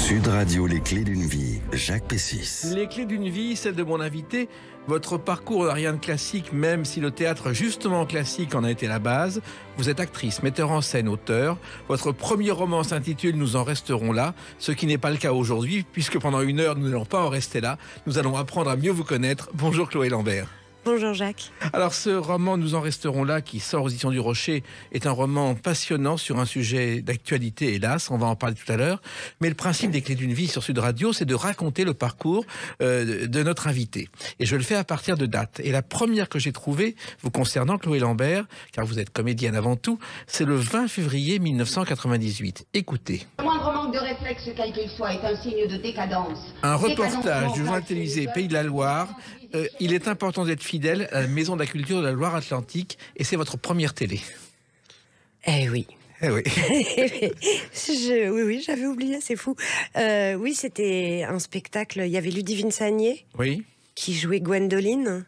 Sud Radio, les clés d'une vie, Jacques Pessis. Les clés d'une vie, celle de mon invité. Votre parcours n'a rien de classique, même si le théâtre justement classique en a été la base. Vous êtes actrice, metteur en scène, auteur. Votre premier roman s'intitule « Nous en resterons là », ce qui n'est pas le cas aujourd'hui, puisque pendant une heure, nous n'allons pas en rester là. Nous allons apprendre à mieux vous connaître. Bonjour Chloé Lambert. Bonjour Jacques. Alors ce roman « Nous en resterons là » qui sort aux éditions du Rocher est un roman passionnant sur un sujet d'actualité, hélas, on va en parler tout à l'heure. Mais le principe des clés d'une vie sur Sud Radio, c'est de raconter le parcours de notre invité. Et je le fais à partir de dates. Et la première que j'ai trouvée, vous concernant Chloé Lambert, car vous êtes comédienne avant tout, c'est le 20 février 1998. Écoutez. Le moindre manque de réflexe, quel qu'il soit, est un signe de décadence. Un reportage du journal télévisé Pays de la Loire. Il est important d'être fidèle à la Maison de la Culture de la Loire-Atlantique et c'est votre première télé. Eh oui. Eh oui. Oui, j'avais oublié, c'est fou. Oui, c'était un spectacle. Il y avait Ludivine Sagnier qui jouait Gwendoline.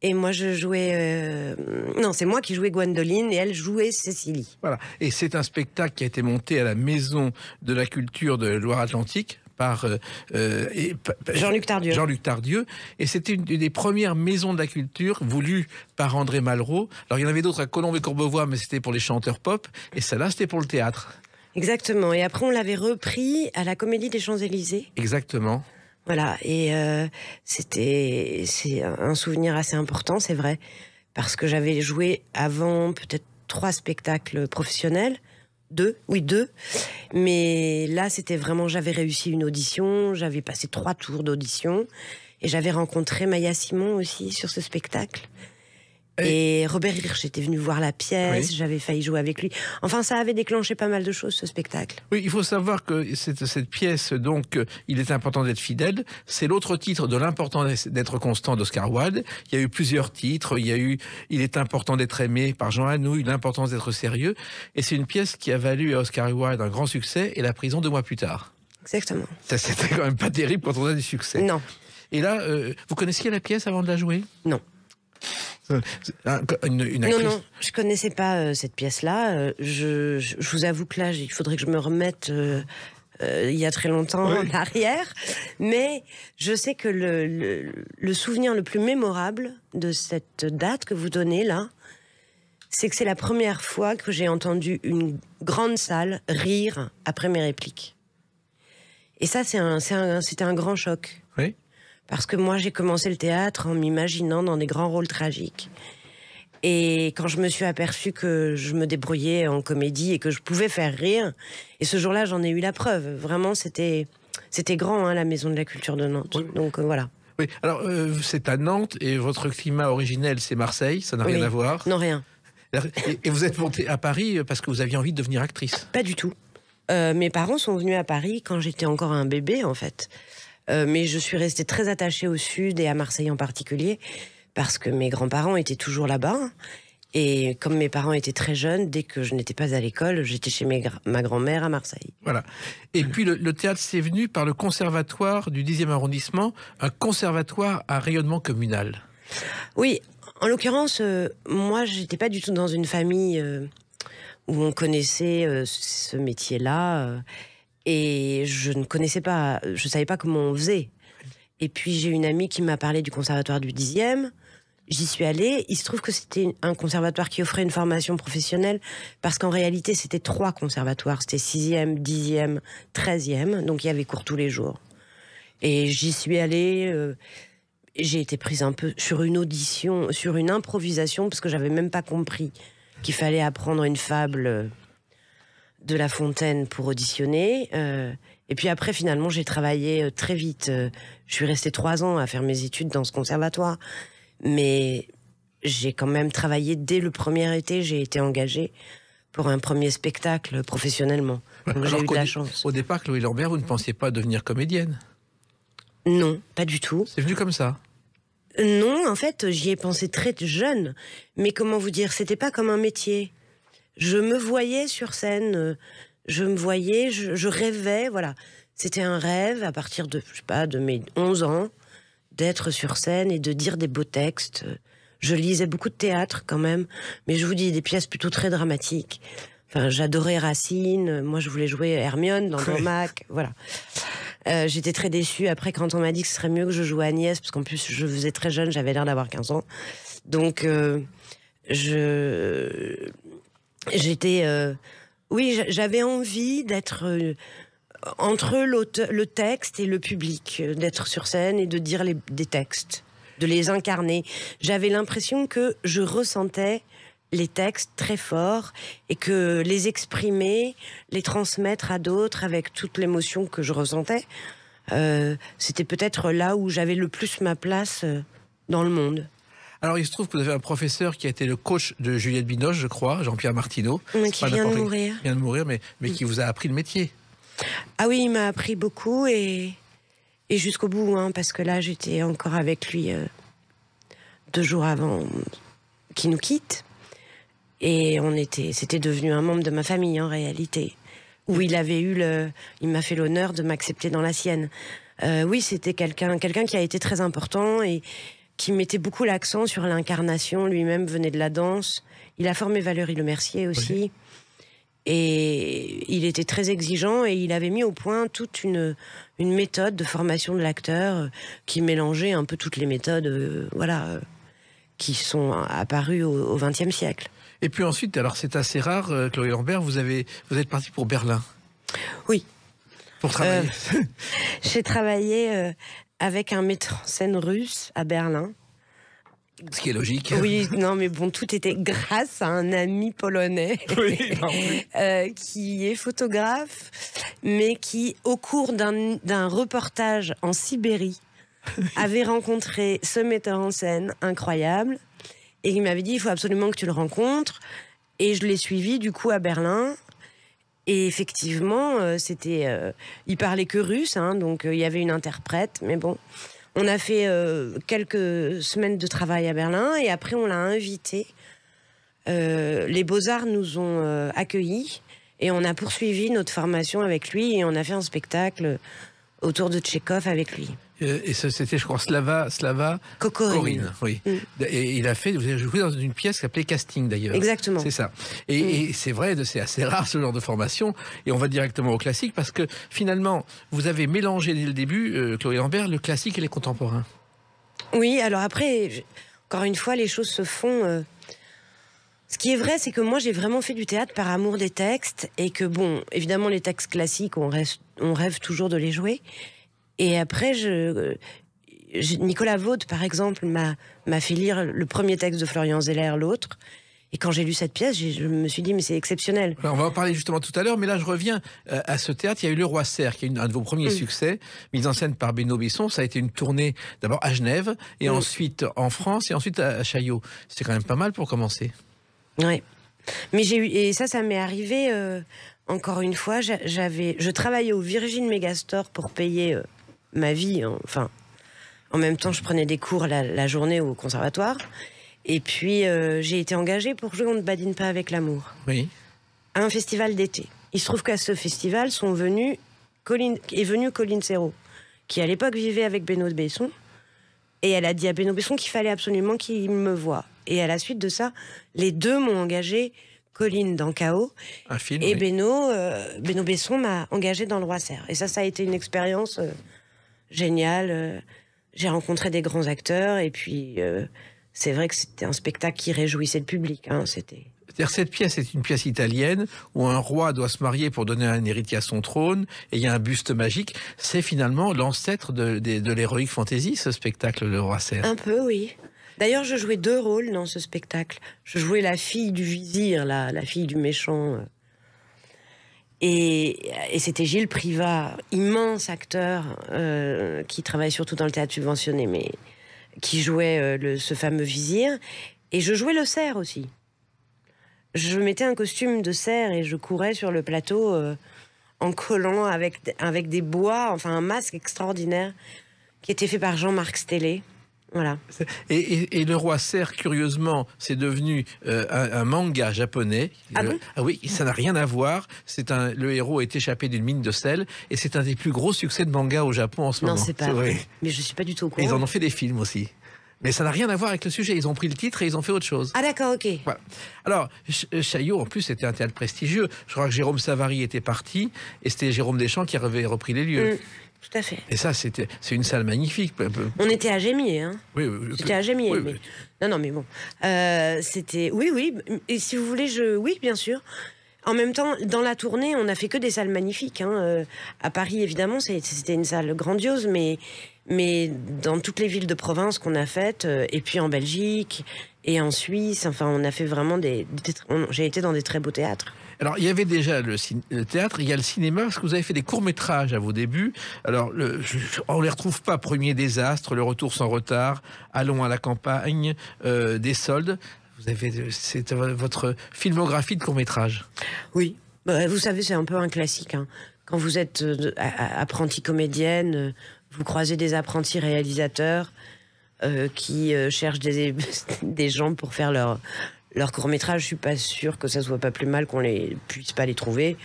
Et moi, je jouais... Non, c'est moi qui jouais Gwendoline et elle jouait Cécilie. Voilà. Et c'est un spectacle qui a été monté à la Maison de la Culture de Loire-Atlantique par Jean-Luc Tardieu. Jean-Luc Tardieu. Et c'était une des premières maisons de la culture voulues par André Malraux. Alors, il y en avait d'autres à Colombe et Courbevoie, mais c'était pour les chanteurs pop. Et celle-là, c'était pour le théâtre. Exactement. Et après, on l'avait repris à la Comédie des Champs-Élysées. Exactement. Voilà. Et c'est un souvenir assez important, c'est vrai. Parce que j'avais joué avant peut-être 3 spectacles professionnels. 2. Mais là, c'était vraiment, j'avais réussi une audition, j'avais passé 3 tours d'audition et j'avais rencontré Maya Simon aussi sur ce spectacle. Et Robert Hirsch était venu voir la pièce, j'avais failli jouer avec lui. Enfin, ça avait déclenché pas mal de choses, ce spectacle. Oui, il faut savoir que cette pièce, donc, il est important d'être fidèle. C'est l'autre titre de l'important d'être constant d'Oscar Wilde. Il y a eu plusieurs titres. Il y a eu Il est important d'être aimé par Jean Anouilh, L'importance d'être sérieux. Et c'est une pièce qui a valu à Oscar Wilde un grand succès et la prison 2 mois plus tard. Exactement. Ça, c'était quand même pas terrible quand on a du succès. Non. Et là, vous connaissiez la pièce avant de la jouer ? Non. Une actrice... Non, je connaissais pas cette pièce-là. Je vous avoue que là, il faudrait que je me remette il y a très longtemps en arrière. Mais je sais que le souvenir le plus mémorable de cette date que vous donnez là, c'est que c'est la première fois que j'ai entendu une grande salle rire après mes répliques. Et ça, c'était un grand choc. Oui. Parce que moi, j'ai commencé le théâtre en m'imaginant dans des grands rôles tragiques. Et quand je me suis aperçue que je me débrouillais en comédie et que je pouvais faire rire, et ce jour-là, j'en ai eu la preuve. Vraiment, c'était grand, hein, la Maison de la Culture de Nantes. Oui. Donc voilà. Oui. Alors, c'est à Nantes et votre climat originel, c'est Marseille. Ça n'a rien à voir. Non, rien. Et vous êtes montée à Paris parce que vous aviez envie de devenir actrice? Pas du tout. Mes parents sont venus à Paris quand j'étais encore un bébé, en fait. Mais je suis restée très attachée au Sud et à Marseille en particulier parce que mes grands-parents étaient toujours là-bas. Et comme mes parents étaient très jeunes, dès que je n'étais pas à l'école, j'étais chez ma grand-mère à Marseille. Voilà. Et puis le théâtre, c'est venu par le conservatoire du 10e arrondissement, un conservatoire à rayonnement communal. Oui, en l'occurrence, moi, j'étais pas du tout dans une famille où on connaissait ce métier-là. Et je ne connaissais pas, je savais pas comment on faisait. Et puis j'ai une amie qui m'a parlé du conservatoire du 10e. J'y suis allée. Il se trouve que c'était un conservatoire qui offrait une formation professionnelle parce qu'en réalité c'était 3 conservatoires. C'était 6e, 10e, 13e. Donc il y avait cours tous les jours. Et j'y suis allée. J'ai été prise un peu sur une audition, sur une improvisation parce que j'avais même pas compris qu'il fallait apprendre une fable de La Fontaine pour auditionner. Et puis après, finalement, j'ai travaillé très vite. Je suis restée 3 ans à faire mes études dans ce conservatoire. Mais j'ai quand même travaillé dès le premier été. J'ai été engagée pour un premier spectacle professionnellement. Donc j'ai eu de la chance. Au départ, Chloé Lambert, vous ne pensiez pas devenir comédienne? Non, pas du tout. C'est venu comme ça? Non, en fait, j'y ai pensé très jeune. Mais comment vous dire, c'était pas comme un métier. Je me voyais sur scène, je rêvais, voilà. C'était un rêve à partir de, je sais pas, de mes 11 ans, d'être sur scène et de dire des beaux textes. Je lisais beaucoup de théâtre quand même, mais je vous dis des pièces plutôt très dramatiques. Enfin, j'adorais Racine. Moi, je voulais jouer Hermione dans Domac. Voilà. J'étais très déçue après quand on m'a dit que ce serait mieux que je joue Agnès, parce qu'en plus, je faisais très jeune, j'avais l'air d'avoir 15 ans. Donc, j'étais... oui, j'avais envie d'être entre le texte et le public, d'être sur scène et de dire des textes, de les incarner. J'avais l'impression que je ressentais les textes très forts et que les exprimer, les transmettre à d'autres avec toute l'émotion que je ressentais, c'était peut-être là où j'avais le plus ma place dans le monde. Alors, il se trouve que vous avez un professeur qui a été le coach de Juliette Binoche, je crois, Jean-Pierre Martineau. Qui vient de mourir. Qui vient de mourir, mais qui vous a appris le métier. Ah oui, il m'a appris beaucoup et jusqu'au bout, hein, parce que là, j'étais encore avec lui 2 jours avant qu'il nous quitte. Et c'était devenu un membre de ma famille, en réalité. Où il m'a fait l'honneur de m'accepter dans la sienne. Oui, c'était quelqu'un qui a été très important et qui mettait beaucoup l'accent sur l'incarnation. Lui-même venait de la danse. Il a formé Valérie Lemercier aussi. Oui. Et il était très exigeant et il avait mis au point toute une méthode de formation de l'acteur qui mélangeait un peu toutes les méthodes qui sont apparues au XXe siècle. Et puis ensuite, alors c'est assez rare, Chloé Lambert, vous êtes partie pour Berlin. Oui. Pour travailler. J'ai travaillé avec un metteur en scène russe à Berlin. Ce qui est logique. Oui, non, mais bon, tout était grâce à un ami polonais qui est photographe, mais qui, au cours d'un reportage en Sibérie, avait rencontré ce metteur en scène incroyable et il m'avait dit il faut absolument que tu le rencontres. Et je l'ai suivi du coup à Berlin. Et effectivement, il parlait que russe, hein, donc il y avait une interprète, mais bon. On a fait quelques semaines de travail à Berlin et après on l'a invité. Les Beaux-Arts nous ont accueillis et on a poursuivi notre formation avec lui et on a fait un spectacle autour de Tchekhov avec lui. Et c'était, je crois, Slava Kokorine. Oui. Et vous avez joué dans une pièce qui s'appelait Casting, d'ailleurs. Exactement. C'est ça. Et c'est vrai, c'est assez rare ce genre de formation. Et on va directement au classique parce que finalement, vous avez mélangé dès le début, Chloé Lambert, le classique et les contemporains. Oui, alors après, encore une fois, les choses se font... Ce qui est vrai, c'est que moi, j'ai vraiment fait du théâtre par amour des textes et que, bon, évidemment, les textes classiques, on rêve toujours de les jouer. Et après, Nicolas Vaud, par exemple, m'a fait lire le premier texte de Florian Zeller, l'autre. Et quand j'ai lu cette pièce, je me suis dit, mais c'est exceptionnel. Alors, on va en parler justement tout à l'heure, mais là, je reviens à ce théâtre. Il y a eu Le Roi Serre, qui est un de vos premiers succès, mise en scène par Benoît Besson. Ça a été une tournée d'abord à Genève, et ensuite en France, et ensuite à Chaillot. C'est quand même pas mal pour commencer. Oui. Mais et ça m'est arrivé, encore une fois, je travaillais au Virgin Megastore pour payer ma vie, enfin, en même temps je prenais des cours la journée au conservatoire et puis j'ai été engagée pour jouer On ne badine pas avec l'amour à un festival d'été. Il se trouve qu'à ce festival est venue Colline Serrault qui à l'époque vivait avec Benoît Besson et elle a dit à Benoît Besson qu'il fallait absolument qu'il me voie et à la suite de ça les deux m'ont engagée, Colline dans K.O. Un film, et Benoît Besson m'a engagée dans Le Roi Serre et ça a été une expérience génial. J'ai rencontré des grands acteurs et puis c'est vrai que c'était un spectacle qui réjouissait le public. Hein, C'est-à-dire cette pièce est une pièce italienne où un roi doit se marier pour donner un héritier à son trône et il y a un buste magique. C'est finalement l'ancêtre de l'héroïque fantasy, ce spectacle, Le Roi Serre. Un peu, oui. D'ailleurs, je jouais 2 rôles dans ce spectacle. Je jouais la fille du vizir, la fille du méchant... Et c'était Gilles Privat, immense acteur qui travaille surtout dans le théâtre subventionné, mais qui jouait ce fameux vizir. Et je jouais le cerf aussi. Je mettais un costume de cerf et je courais sur le plateau en collant avec des bois, enfin un masque extraordinaire qui était fait par Jean-Marc Stellé. Voilà. Et Le Roi Serre, curieusement, c'est devenu un manga japonais. Ah bon ? Ah oui, ça n'a rien à voir. Le héros est échappé d'une mine de sel et c'est un des plus gros succès de manga au Japon en ce moment. Non, c'est pas vrai. Mais je suis pas du tout au courant. Et ils en ont fait des films aussi. Mais ça n'a rien à voir avec le sujet. Ils ont pris le titre et ils ont fait autre chose. Ah d'accord, ok. Voilà. Alors, Chaillot, en plus, c'était un théâtre prestigieux. Je crois que Jérôme Savary était parti et c'était Jérôme Deschamps qui avait repris les lieux. Tout à fait. Et ça, c'est une salle magnifique. On était à Gémier, hein. Oui, C'était à Gémier. Oui, mais... oui. Non, mais bon. C'était... Oui. Et si vous voulez, oui, bien sûr. En même temps, dans la tournée, on n'a fait que des salles magnifiques. Hein. À Paris, évidemment, c'était une salle grandiose, mais dans toutes les villes de province qu'on a faites, et puis en Belgique et en Suisse, enfin, on a fait vraiment j'ai été dans des très beaux théâtres. Alors, il y avait déjà le théâtre, il y a le cinéma, parce que vous avez fait des courts-métrages à vos débuts. Alors, on ne les retrouve pas, Premier désastre, Le retour sans retard, Allons à la campagne, Des soldes. C'est votre filmographie de courts-métrages. Oui, vous savez, c'est un peu un classique. Hein. Quand vous êtes apprentie comédienne, vous croisez des apprentis réalisateurs qui cherchent des gens pour faire leur court-métrage. Je suis pas sûre que ça soit pas plus mal qu'on puisse pas les trouver.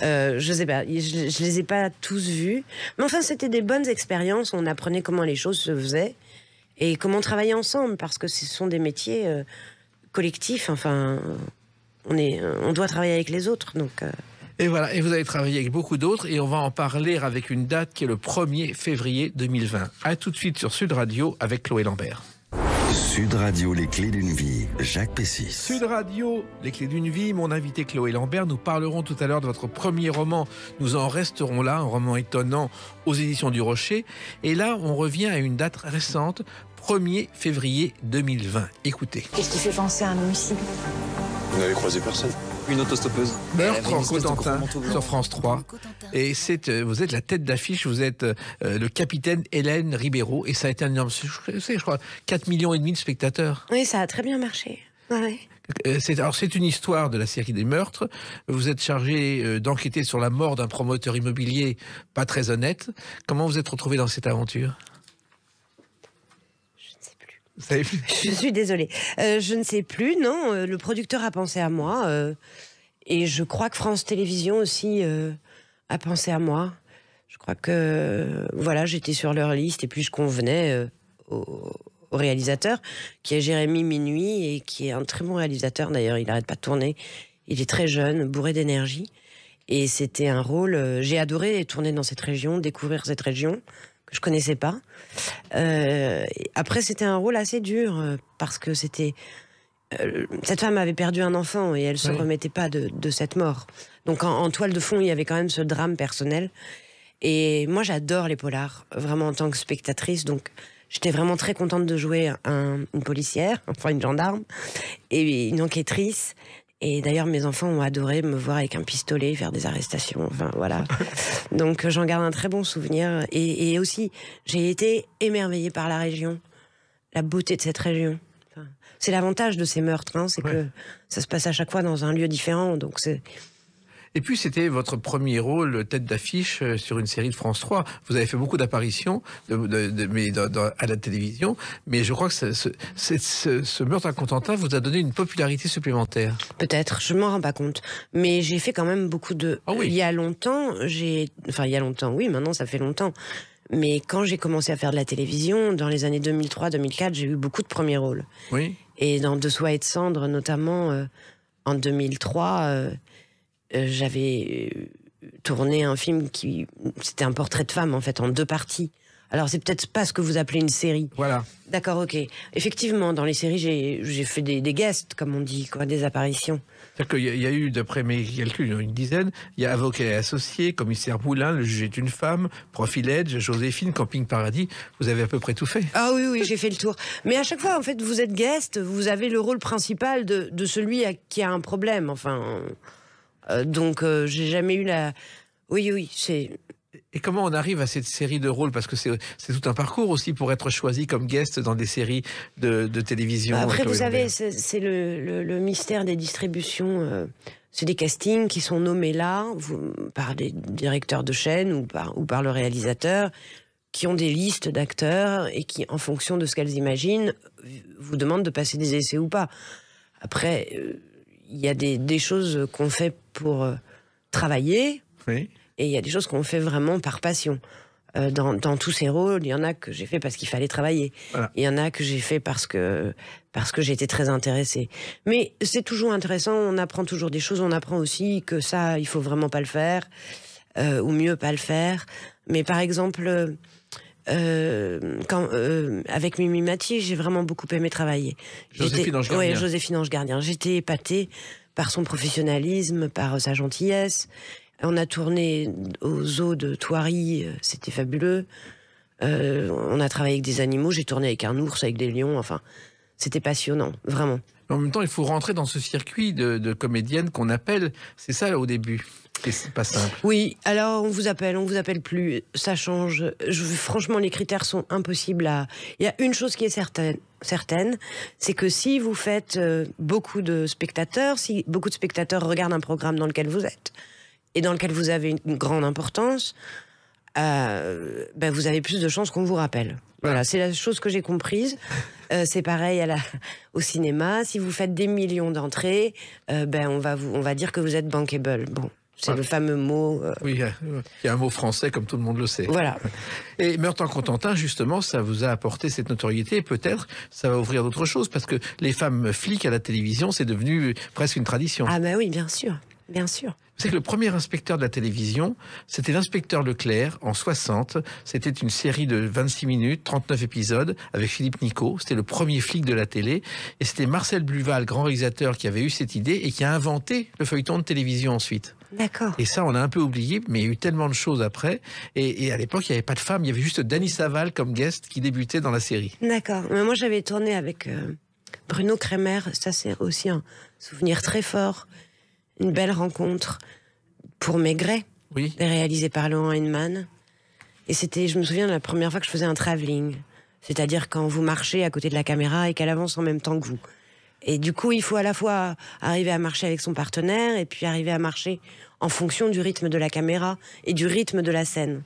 Je sais pas, je les ai pas tous vus. Mais enfin, c'était des bonnes expériences. On apprenait comment les choses se faisaient et comment travailler ensemble, parce que ce sont des métiers collectifs. Enfin, on doit travailler avec les autres, donc... Et voilà, et vous avez travaillé avec beaucoup d'autres, et on va en parler avec une date qui est le 1er février 2020. A tout de suite sur Sud Radio avec Chloé Lambert. Sud Radio, les clés d'une vie, Jacques Pessis. Sud Radio, les clés d'une vie, mon invité Chloé Lambert. Nous parlerons tout à l'heure de votre premier roman. Nous en resterons là, un roman étonnant aux éditions du Rocher. Et là, on revient à une date récente, 1er février 2020. Écoutez. Qu'est-ce qui fait penser à un homicide? Vous n'avez croisé personne? Une autostoppeuse. Meurtre en Cotentin sur France 3. Et vous êtes la tête d'affiche, vous êtes le capitaine Hélène Ribeiro. Et ça a été un énorme succès, je crois, 4,5 millions de spectateurs. Oui, ça a très bien marché. Ouais. C'est une histoire de la série des meurtres. Vous êtes chargé d'enquêter sur la mort d'un promoteur immobilier pas très honnête. Comment vous êtes retrouvé dans cette aventure? Je suis désolée. Je ne sais plus, non. Le producteur a pensé à moi. Et je crois que France Télévisions aussi a pensé à moi. Je crois que voilà, j'étais sur leur liste et puis je convenais au réalisateur, qui est Jérémy Minuit et qui est un très bon réalisateur. D'ailleurs, il n'arrête pas de tourner. Il est très jeune, bourré d'énergie. Et c'était un rôle... j'ai adoré tourner dans cette région, découvrir cette région que je connaissais pas. Après, c'était un rôle assez dur parce que c'était... cette femme avait perdu un enfant et elle se remettait pas de cette mort. Donc en toile de fond, il y avait quand même ce drame personnel. Et moi, j'adore les polars, vraiment en tant que spectatrice. Donc j'étais vraiment très contente de jouer une policière, enfin une gendarme, et une enquêtrice. Et d'ailleurs, mes enfants ont adoré me voir avec un pistolet, faire des arrestations. Enfin, voilà. Donc, j'en garde un très bon souvenir. Et aussi, j'ai été émerveillée par la région, la beauté de cette région. Enfin, c'est l'avantage de ces meurtres, hein, c'est que ça se passe à chaque fois dans un lieu différent. Donc, c'est... Et puis, c'était votre premier rôle tête d'affiche sur une série de France 3. Vous avez fait beaucoup d'apparitions à la télévision, mais je crois que ce meurtre à Cotentin vous a donné une popularité supplémentaire. Peut-être, je ne m'en rends pas compte. Mais j'ai fait quand même beaucoup de... Ah oui. Il y a longtemps, oui, maintenant ça fait longtemps. Mais quand j'ai commencé à faire de la télévision, dans les années 2003-2004, j'ai eu beaucoup de premiers rôles. Oui. Et dans De Soie et de Cendre, notamment, en 2003... j'avais tourné un film c'était un portrait de femme en fait en 2 parties. Alors c'est peut-être pas ce que vous appelez une série. Voilà. D'accord, ok. Effectivement, dans les séries j'ai fait des guests, comme on dit, quoi, des apparitions. C'est-à-dire qu'il y a eu, d'après mes calculs, une dizaine. Il y a Avocat et Associé, Commissaire Moulin, Le juge est une femme, Profil Edge, Joséphine, Camping Paradis. Vous avez à peu près tout fait. Ah oui, j'ai fait le tour. Mais à chaque fois, en fait, vous êtes guest, vous avez le rôle principal de celui qui a un problème. Enfin. Donc, j'ai jamais eu la... Oui, c'est... Et comment on arrive à cette série de rôles? Parce que c'est tout un parcours aussi pour être choisi comme guest dans des séries de télévision. Après, vous savez, c'est le mystère des distributions. C'est des castings qui sont nommés là par des directeurs de chaîne ou par le réalisateur, qui ont des listes d'acteurs et qui, en fonction de ce qu'elles imaginent, vous demandent de passer des essais ou pas. Après... il y a des choses qu'on fait pour travailler, et il y a des choses qu'on fait vraiment par passion. Dans tous ces rôles, il y en a que j'ai fait parce qu'il fallait travailler. Voilà. Il y en a que j'ai fait parce que j'étais très intéressée. Mais c'est toujours intéressant, on apprend toujours des choses. On apprend aussi que ça, il faut vraiment pas le faire, ou mieux pas le faire. Mais par exemple, avec Mimi Mati, j'ai vraiment beaucoup aimé travailler. Joséphine Ange Gardien. Oui, Joséphine Ange Gardien. J'étais épatée par son professionnalisme, par sa gentillesse. On a tourné au zoo de Thoiry, c'était fabuleux. On a travaillé avec des animaux, j'ai tourné avec un ours, avec des lions, enfin, c'était passionnant, vraiment. Mais en même temps, il faut rentrer dans ce circuit de comédienne qu'on appelle, c'est ça là, au début. Et c'est pas simple. Oui, alors on vous appelle plus, ça change. Franchement, les critères sont impossibles à... Il y a une chose qui est certaine, c'est que si vous faites beaucoup de spectateurs, si beaucoup de spectateurs regardent un programme dans lequel vous êtes, et dans lequel vous avez une grande importance, vous avez plus de chances qu'on vous rappelle. Voilà, c'est la chose que j'ai comprise. C'est pareil au cinéma. Si vous faites des millions d'entrées, on va dire que vous êtes bankable. Bon, c'est le fameux mot. Oui, il y a un mot français comme tout le monde le sait. Voilà. Et Meurtre en Cotentin, justement, ça vous a apporté cette notoriété. Et peut-être, ça va ouvrir d'autres choses, parce que les femmes flics à la télévision, c'est devenu presque une tradition. Ah bah oui, bien sûr, bien sûr. C'est que le premier inspecteur de la télévision, c'était l'inspecteur Leclerc, en 60. C'était une série de 26 minutes, 39 épisodes, avec Philippe Nicot. C'était le premier flic de la télé. Et c'était Marcel Bluval, grand réalisateur, qui avait eu cette idée et qui a inventé le feuilleton de télévision ensuite. D'accord. Et ça, on a un peu oublié, mais il y a eu tellement de choses après. Et à l'époque, il n'y avait pas de femme. Il y avait juste Dany Saval comme guest qui débutait dans la série. D'accord. Mais moi, j'avais tourné avec Bruno Kremer. Ça, c'est aussi un souvenir très fort. Une belle rencontre pour Maigret, Oui. réalisé par Laurent Heinemann. Et je me souviens de la première fois que je faisais un travelling. C'est-à-dire quand vous marchez à côté de la caméra et qu'elle avance en même temps que vous. Et du coup, il faut à la fois arriver à marcher avec son partenaire et puis arriver à marcher en fonction du rythme de la caméra et du rythme de la scène.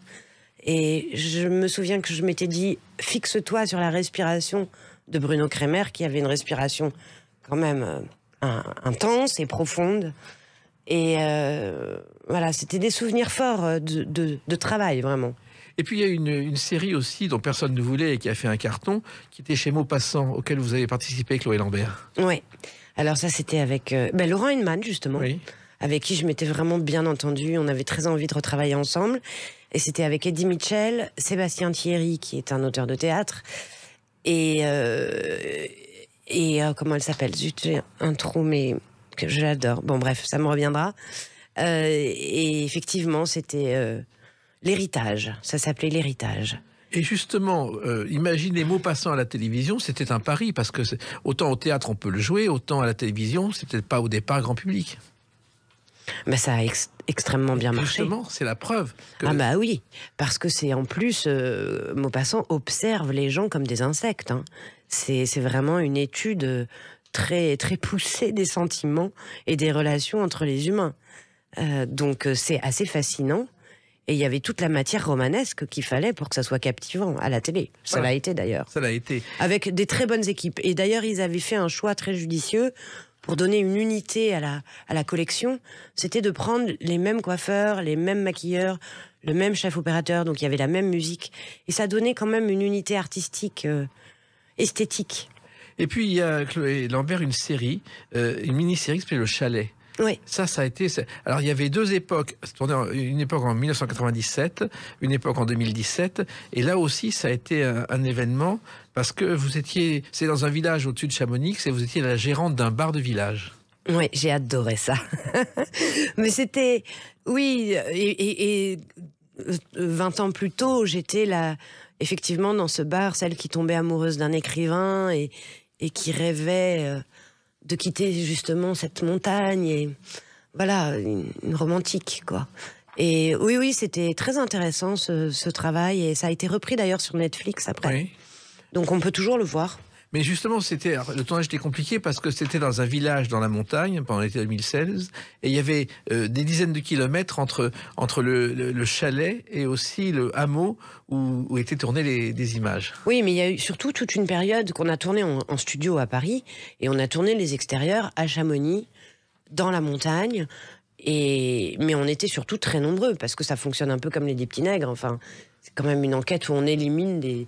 Et je me souviens que je m'étais dit, fixe-toi sur la respiration de Bruno Kremer, qui avait une respiration quand même intense et profonde. Et voilà, c'était des souvenirs forts de travail, vraiment. Et puis il y a une série aussi dont personne ne voulait et qui a fait un carton, qui était chez Maupassant, auquel vous avez participé, Chloé Lambert. Oui. Alors ça, c'était avec Laurent Heinemann, justement, Oui. avec qui je m'étais vraiment bien entendue. On avait très envie de retravailler ensemble. Et c'était avec Eddie Mitchell, Sébastien Thierry, qui est un auteur de théâtre, et comment elle s'appelle ? Zut, j'ai un trou, mais que je l'adore. Bon, bref, ça me reviendra. Et effectivement, c'était l'héritage. Ça s'appelait l'héritage. Et justement, imaginez Maupassant à la télévision, c'était un pari, parce que autant au théâtre on peut le jouer, autant à la télévision, c'est peut-être pas au départ grand public. Ben, ça a extrêmement bien marché. Justement, c'est la preuve. Ah bah oui, parce que c'est en plus, Maupassant observe les gens comme des insectes. Hein. C'est vraiment une étude très, très poussée des sentiments et des relations entre les humains. Donc c'est assez fascinant. Et il y avait toute la matière romanesque qu'il fallait pour que ça soit captivant à la télé. Ça Voilà. l'a été d'ailleurs. Ça l'a été. Avec des très bonnes équipes. Et d'ailleurs, ils avaient fait un choix très judicieux pour donner une unité à la collection. C'était de prendre les mêmes coiffeurs, les mêmes maquilleurs, le même chef opérateur, donc il y avait la même musique. Et ça donnait quand même une unité artistique, esthétique. Et puis il y a, Chloé Lambert, une série, une mini-série qui s'appelait Le Chalet. Oui. Ça a été... Alors, il y avait deux époques. Une époque en 1997, une époque en 2017. Et là aussi, ça a été un événement parce que vous étiez... C'est dans un village au-dessus de Chamonix et vous étiez la gérante d'un bar de village. Oui, j'ai adoré ça. Mais c'était... Oui, et 20 ans plus tôt, j'étais là, effectivement, dans ce bar, celle qui tombait amoureuse d'un écrivain et qui rêvait... de quitter justement cette montagne et voilà, une romantique quoi. Et oui, c'était très intéressant ce travail et ça a été repris d'ailleurs sur Netflix après. Oui. Donc on peut toujours le voir. Mais justement, le tournage était compliqué parce que c'était dans un village dans la montagne pendant l'été 2016 et il y avait des dizaines de kilomètres entre le chalet et aussi le hameau où étaient tournées des images. Oui, mais il y a eu surtout toute une période qu'on a tourné en studio à Paris et on a tourné les extérieurs à Chamonix, dans la montagne. Mais on était surtout très nombreux, parce que ça fonctionne un peu comme les 10 petits nègres. Enfin, c'est quand même une enquête où on élimine des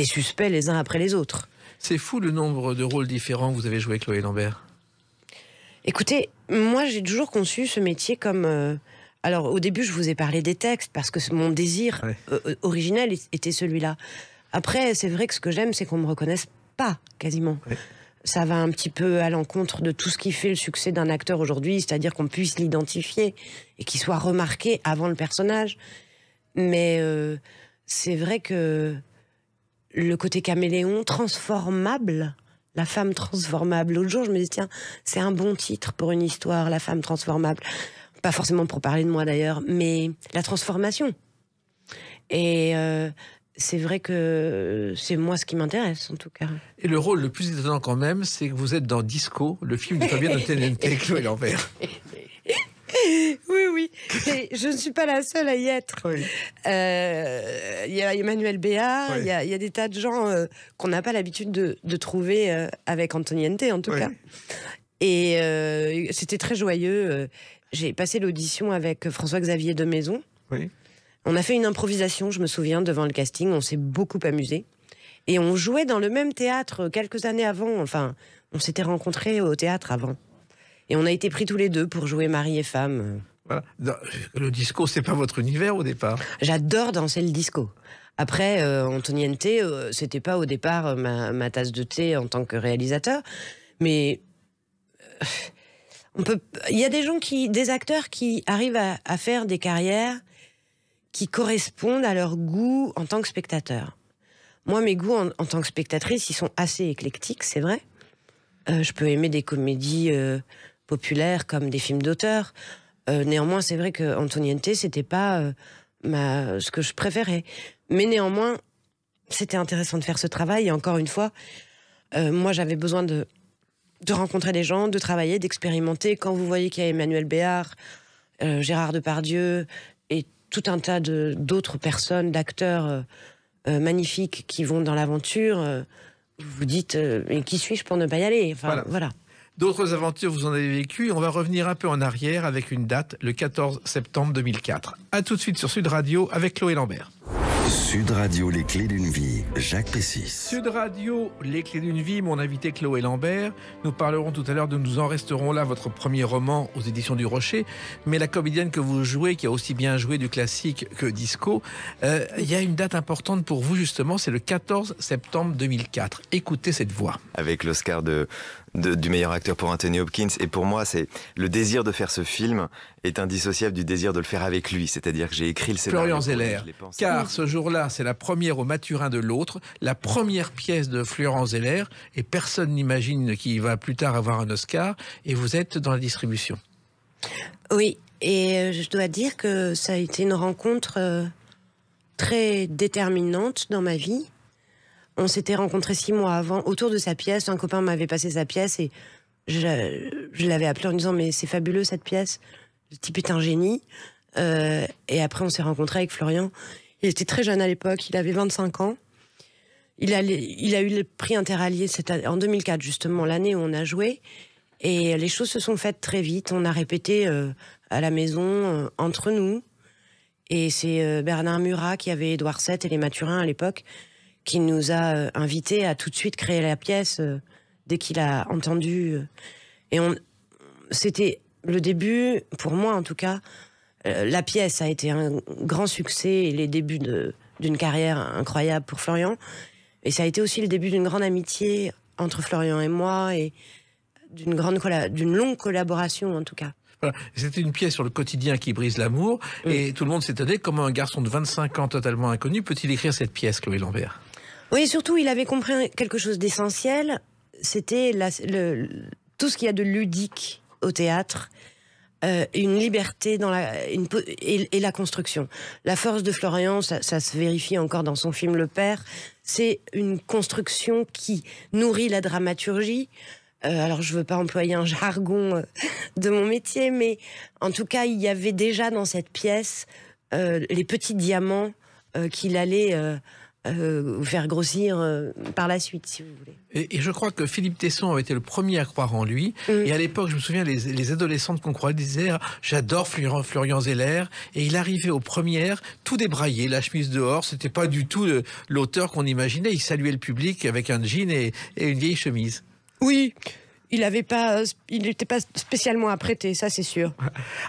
suspects les uns après les autres. C'est fou le nombre de rôles différents que vous avez joué, Chloé Lambert. Écoutez, moi j'ai toujours conçu ce métier comme... alors au début je vous ai parlé des textes, parce que mon désir originel était celui-là. Après, c'est vrai que ce que j'aime, c'est qu'on me reconnaisse pas, quasiment. Ouais. Ça va un petit peu à l'encontre de tout ce qui fait le succès d'un acteur aujourd'hui, c'est-à-dire qu'on puisse l'identifier et qu'il soit remarqué avant le personnage. Mais c'est vrai que le côté caméléon, transformable, la femme transformable. L'autre jour, je me dis, tiens, c'est un bon titre pour une histoire, la femme transformable. Pas forcément pour parler de moi d'ailleurs, mais la transformation. Et c'est vrai que c'est moi ce qui m'intéresse, en tout cas. Et le rôle le plus étonnant quand même, c'est que vous êtes dans Disco, le film de Fabien Otteniente, Chloé Lambert. Oui. Et je ne suis pas la seule à y être. Oui. Y a Emmanuel Béard, il y a des tas de gens qu'on n'a pas l'habitude de trouver avec Antoniente, en tout cas. Et c'était très joyeux. J'ai passé l'audition avec François-Xavier de Maison. Oui. On a fait une improvisation, je me souviens, devant le casting. On s'est beaucoup amusé. Et on jouait dans le même théâtre quelques années avant. Enfin, on s'était rencontrés au théâtre avant. Et on a été pris tous les deux pour jouer mari et femme. Voilà. Le disco, c'est pas votre univers au départ? J'adore danser le disco. Après, Antoniente, c'était pas au départ ma tasse de thé en tant que réalisateur. Mais il y a des acteurs qui arrivent à faire des carrières qui correspondent à leur goût en tant que spectateur. Moi, mes goûts en tant que spectatrice, ils sont assez éclectiques, c'est vrai. Je peux aimer des comédies populaires comme des films d'auteur. Néanmoins, c'est vrai que Antoniente, c'était pas ce que je préférais. Mais néanmoins, c'était intéressant de faire ce travail. Et encore une fois, moi, j'avais besoin de rencontrer des gens, de travailler, d'expérimenter. Quand vous voyez qu'il y a Emmanuel Béard, Gérard Depardieu et tout un tas d'autres personnes, d'acteurs magnifiques qui vont dans l'aventure, vous vous dites, mais qui suis-je pour ne pas y aller? Enfin, voilà. D'autres aventures, vous en avez vécu. On va revenir un peu en arrière avec une date, le 14 septembre 2004. A tout de suite sur Sud Radio avec Chloé Lambert. Sud Radio, les clés d'une vie, Jacques Pessis. Sud Radio, les clés d'une vie, mon invité Chloé Lambert. Nous parlerons tout à l'heure de Nous en resterons là, votre premier roman aux éditions du Rocher. Mais la comédienne que vous jouez, qui a aussi bien joué du classique que disco, il y a une date importante pour vous justement, c'est le 14 septembre 2004. Écoutez cette voix. Avec l'Oscar du meilleur acteur pour Anthony Hopkins, et pour moi c'est le désir de faire ce film est indissociable du désir de le faire avec lui, c'est-à-dire que j'ai écrit le scénario. Florian Zeller, car ce jour-là c'est la première au Maturin de l'autre, la première pièce de Florian Zeller, et personne n'imagine qu'il va plus tard avoir un Oscar, et vous êtes dans la distribution. Oui, et je dois dire que ça a été une rencontre très déterminante dans ma vie. On s'était rencontrés 6 mois avant, autour de sa pièce. Un copain m'avait passé sa pièce et je l'avais appelé en disant « Mais c'est fabuleux cette pièce, le type est un génie ». Et après, on s'est rencontrés avec Florian. Il était très jeune à l'époque, il avait 25 ans. Il a eu le prix Interallié en 2004, justement, l'année où on a joué. Et les choses se sont faites très vite. On a répété à la maison, entre nous. Et c'est Bernard Murat, qui avait Édouard VII et les Mathurins à l'époque, qui nous a invités à tout de suite créer la pièce dès qu'il a entendu. Et c'était le début, pour moi en tout cas, la pièce a été un grand succès et les débuts d'une carrière incroyable pour Florian. Et ça a été aussi le début d'une grande amitié entre Florian et moi et d'une longue collaboration en tout cas. Voilà. C'était une pièce sur le quotidien qui brise l'amour et tout le monde s'étonnait comment un garçon de 25 ans totalement inconnu peut-il écrire cette pièce, Chloé Lambert? Oui, surtout, il avait compris quelque chose d'essentiel. C'était tout ce qu'il y a de ludique au théâtre, une liberté et la construction. La force de Florian, ça se vérifie encore dans son film Le Père, c'est une construction qui nourrit la dramaturgie. Alors, je ne veux pas employer un jargon de mon métier, mais en tout cas, il y avait déjà dans cette pièce les petits diamants qu'il allait vous faire grossir par la suite, si vous voulez. Et je crois que Philippe Tesson avait été le premier à croire en lui. Et à l'époque, je me souviens, les adolescentes qu'on croisait disaient « J'adore Florian Zeller ». Et il arrivait aux premières, tout débraillé, la chemise dehors. C'était pas du tout l'auteur qu'on imaginait. Il saluait le public avec un jean et une vieille chemise. Oui, il n'était pas spécialement apprêté, ça c'est sûr.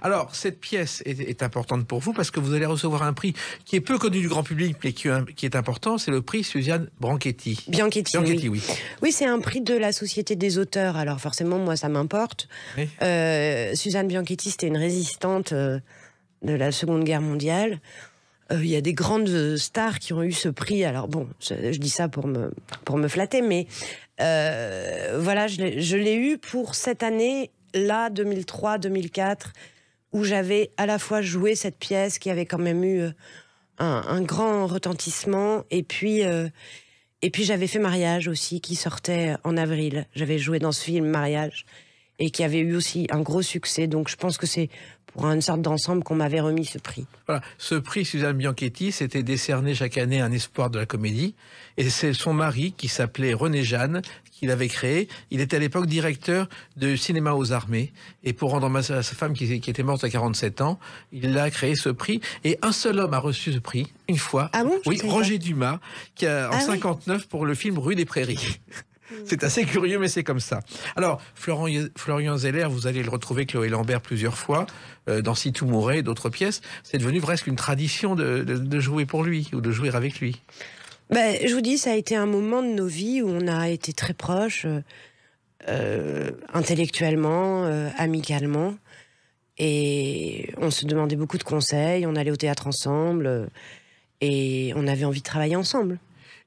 Alors, cette pièce est importante pour vous parce que vous allez recevoir un prix qui est peu connu du grand public, mais qui est important, c'est le prix Suzanne Bianchetti. Bianchetti, oui. Oui, c'est un prix de la Société des auteurs, alors forcément, moi, ça m'importe. Oui. Suzanne Bianchetti, c'était une résistante de la Seconde Guerre mondiale. Il y a des grandes stars qui ont eu ce prix. Alors bon, je dis ça pour me flatter, mais voilà, je l'ai eu pour cette année-là, 2003-2004, où j'avais à la fois joué cette pièce qui avait quand même eu un grand retentissement, et puis j'avais fait Mariage aussi, qui sortait en avril. J'avais joué dans ce film Mariage, et qui avait eu aussi un gros succès. Donc je pense que c'est pour une sorte d'ensemble qu'on m'avait remis ce prix. Voilà, ce prix Suzanne Bianchetti, c'était décerné chaque année à un espoir de la comédie. Et c'est son mari, qui s'appelait René Jeanne, qui l'avait créé. Il était à l'époque directeur de cinéma aux armées. Et pour rendre hommage à sa femme qui était morte à 47 ans, il a créé ce prix. Et un seul homme a reçu ce prix, une fois. Ah bon? Oui, Roger Dumas, qui a, en 59 pour le film Rue des Prairies. C'est assez curieux, mais c'est comme ça. Alors, Florian Zeller, vous allez le retrouver, Chloé Lambert, plusieurs fois, dans Si tout mourait et d'autres pièces. C'est devenu presque une tradition de jouer pour lui, ou de jouer avec lui. Ben, je vous dis, ça a été un moment de nos vies où on a été très proches, intellectuellement, amicalement. Et on se demandait beaucoup de conseils, on allait au théâtre ensemble, et on avait envie de travailler ensemble.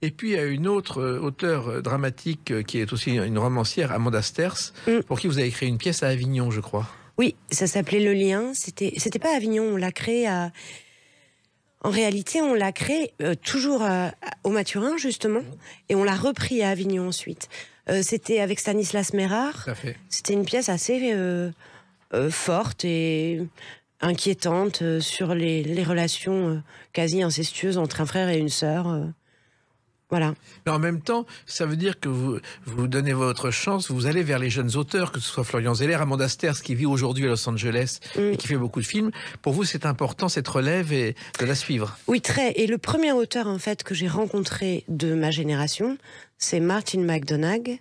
Et puis, il y a une autre auteure dramatique qui est aussi une romancière, Amanda Sterz, pour qui vous avez créé une pièce à Avignon, je crois. Oui, ça s'appelait Le Lien. C'était pas à Avignon, on l'a créé à... En réalité, on l'a créé toujours au Mathurin, justement, et on l'a repris à Avignon ensuite. C'était avec Stanislas Mérard. C'était une pièce assez forte et inquiétante sur les relations quasi incestueuses entre un frère et une sœur. Voilà. Mais en même temps, ça veut dire que vous donnez votre chance, vous allez vers les jeunes auteurs, que ce soit Florian Zeller, Amanda Sterz, qui vit aujourd'hui à Los Angeles et qui fait beaucoup de films. Pour vous, c'est important, cette relève, et de la suivre. Oui, très. Et le premier auteur, en fait, que j'ai rencontré de ma génération, c'est Martin McDonagh,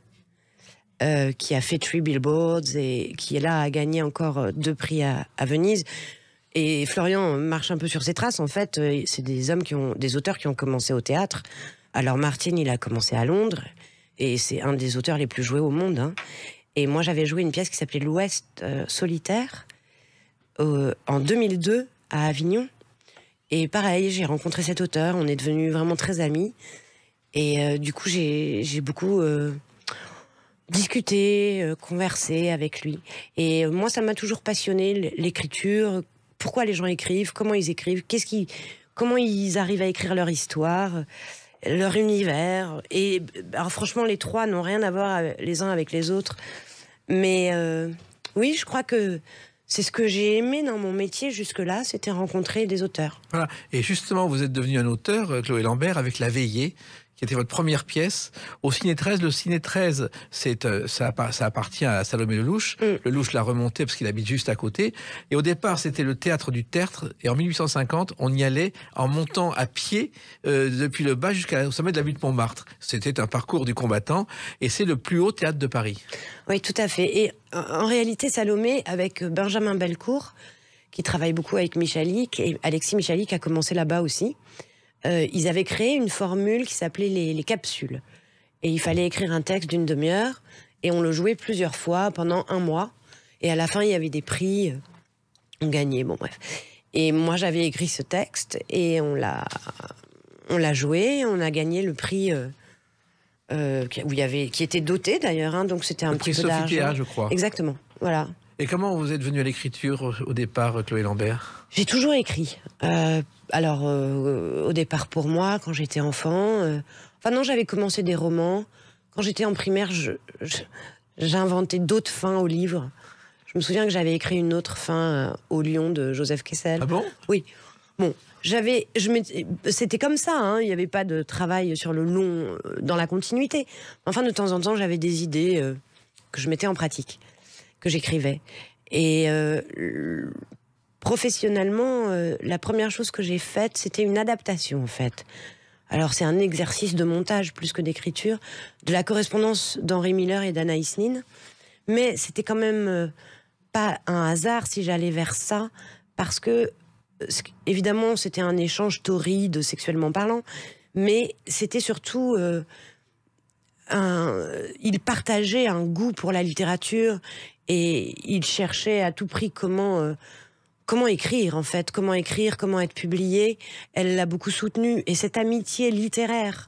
qui a fait 3 Billboards et qui, là, a gagné encore 2 prix à Venise. Et Florian marche un peu sur ses traces. En fait, c'est des auteurs qui ont commencé au théâtre. Alors Martin, il a commencé à Londres, et c'est un des auteurs les plus joués au monde. Hein. Et moi, j'avais joué une pièce qui s'appelait L'Ouest solitaire, en 2002, à Avignon. Et pareil, j'ai rencontré cet auteur, on est devenus vraiment très amis. Et du coup, j'ai beaucoup discuté, conversé avec lui. Et moi, ça m'a toujours passionné, l'écriture, pourquoi les gens écrivent, comment ils écrivent, comment ils arrivent à écrire leur histoire, leur univers. Et alors franchement, les trois n'ont rien à voir les uns avec les autres. Mais oui, je crois que c'est ce que j'ai aimé dans mon métier jusque-là, c'était rencontrer des auteurs. Voilà. Et justement, vous êtes devenu un auteur, Chloé Lambert, avec La Veillée, qui était votre première pièce. Au Ciné 13, le Ciné 13, ça appartient à Salomé Lelouch. Lelouch l'a remonté parce qu'il habite juste à côté. Et au départ, c'était le théâtre du Tertre. Et en 1850, on y allait en montant à pied depuis le bas jusqu'au sommet de la butte Montmartre. C'était un parcours du combattant. Et c'est le plus haut théâtre de Paris. Oui, tout à fait. Et en réalité, Salomé, avec Benjamin Belcourt, qui travaille beaucoup avec Michalik, et Alexis Michalik a commencé là-bas aussi, ils avaient créé une formule qui s'appelait les capsules. Et il fallait écrire un texte d'une demi-heure, et on le jouait plusieurs fois pendant 1 mois. Et à la fin, il y avait des prix, on gagnait, bon bref. Et moi, j'avais écrit ce texte, et on l'a joué, on a gagné le prix qui était doté d'ailleurs, hein, donc c'était un petit peu d'argent. Théa, je crois. Exactement, voilà. Et comment vous êtes venu à l'écriture au départ, Chloé Lambert? J'ai toujours écrit. Au départ pour moi, quand j'étais enfant. Enfin non, j'avais commencé des romans. Quand j'étais en primaire, j'inventais d'autres fins aux livres. Je me souviens que j'avais écrit une autre fin au Lion de Joseph Kessel. Ah bon? Oui. Bon, C'était comme ça, hein, il n'y avait pas de travail sur le long, dans la continuité. Enfin, de temps en temps, j'avais des idées que je mettais en pratique, que j'écrivais. Et professionnellement, la première chose que j'ai faite, c'était une adaptation, en fait. Alors, c'est un exercice de montage plus que d'écriture, de la correspondance d'Henri Miller et d'Anaïs Nin. Mais c'était quand même pas un hasard si j'allais vers ça, parce que, évidemment, c'était un échange torride, sexuellement parlant, mais c'était surtout... il partageait un goût pour la littérature et il cherchait à tout prix comment écrire, en fait, comment être publié. Elle l'a beaucoup soutenu, et cette amitié littéraire